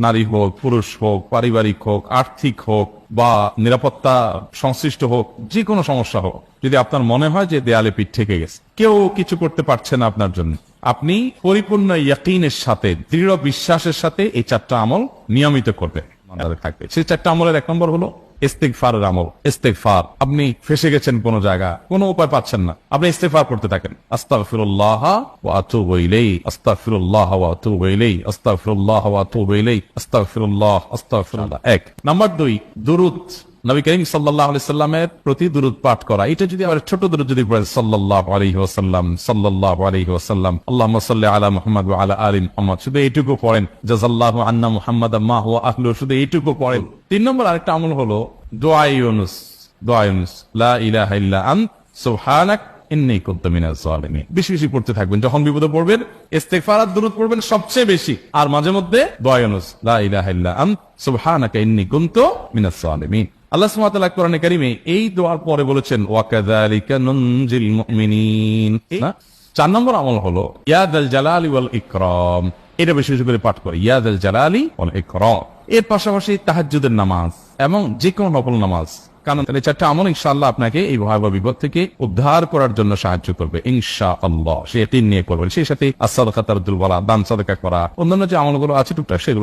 নারী হোক, পুরুষ হোক, পারিবারিক হোক, আর্থিক হোক বা নিরাপত্তা সংশ্লিষ্ট হোক, যে কোনো সমস্যা হোক, যদি আপনার মনে হয় যে দেয়ালে পিঠ ঠেকে গেছে, কেউ কিছু করতে পারছে না আপনার জন্য, আপনি পরিপূর্ণ ইয়াকিনের সাথে, দৃঢ় বিশ্বাসের সাথে এই 4টা আমল নিয়মিত করবেন, থাকবে। সেই 4টা আমলের 1 নম্বর হলো ইস্তিগফারের আমল। ইস্তিগফার, আপনি ফেসে গেছেন কোন জায়গা, কোনো উপায় পাচ্ছেন না, আপনি ইস্তিগফার করতে থাকেন। আস্তাগফিরুল্লাহ ওয়া আতুবু ইলাইহি, আস্তাগফিরুল্লাহ ওয়া আতুবু ইলাইহি, আস্তাগফিরুল্লাহ ওয়া আতুবু ইলাইহি, আস্তাগফিরুল্লাহ, আস্তাগফিরুল্লাহ। 1 নাম্বার 2, দুরূদ, নবী করিম সাল্লাল্লাহু আলাইহি সাল্লামের প্রতি দুরূদ পাঠ করা। এটা যদি আবার ছোট দুরূদ যদি পড়েন, সাল্লাল্লাহু আলাইহি ওয়াসাল্লাম, সাল্লাল্লাহু আলাইহি ওয়াসাল্লাম, আল্লাহুম্মা সাল্লি আলা মুহাম্মাদ ওয়া আলা আলি মুহাম্মাদ, শুধু এইটুকু পড়েন। জাযাল্লাহু আন্না মুহাম্মাদাম মা হুয়া আহলু, শুধু এইটুকু পড়েন। 3 নম্বর আরেকটা আমল হলো দোয়া ইউনুস। দোয়া ইউনুস, লা ইলাহা ইল্লা আনত সুবহানাক ইন্নী কুনতু মিনাজ জালিমিন। বেশি বেশি পড়তে থাকবেন, যখন বিপদে পড়বেন ইস্তিগফার আর দুরূদ পড়বেন সবচেয়ে বেশি, আর মাঝে মধ্যে দোয়া ইউনুস, লা ইলাহা ইল্লা আনত সুবহানাকা ইন্নী কুনতু মিনাজ জালিমিন। আল্লাহ সুবহানাহু ওয়া তাআলা কোরআনে কারীমে এই দোয়ার পরে বলেছেন ওয়া কাযালিকা নুনজিল মুমিনিন। 4 নম্বর আমল হলো ইয়া যাল জালালি ওয়াল ইকরাম। এটা বেশি বেশি করে পাঠ করে, ইয়া যাল জালালি ওয়াল ইকরাম। এর পাশাপাশি তাহাজ্জুদের নামাজ এবং যে কোনো নফল নামাজ, কারণ এই 4টা আমল ইনশাআল্লাহ আপনাকে এই ভয়াবহ বিপদ থেকে উদ্ধার করার জন্য সাহায্য করবে ইনশাআল্লাহ। সে ইয়াকিন নিয়ে করবেন। সেই সাথে as-সাদাকাতু তারদুল বালা, দান সাদাকা করা, অন্যান্য যে আমলগুলো আছে টুকটাক সেগুলো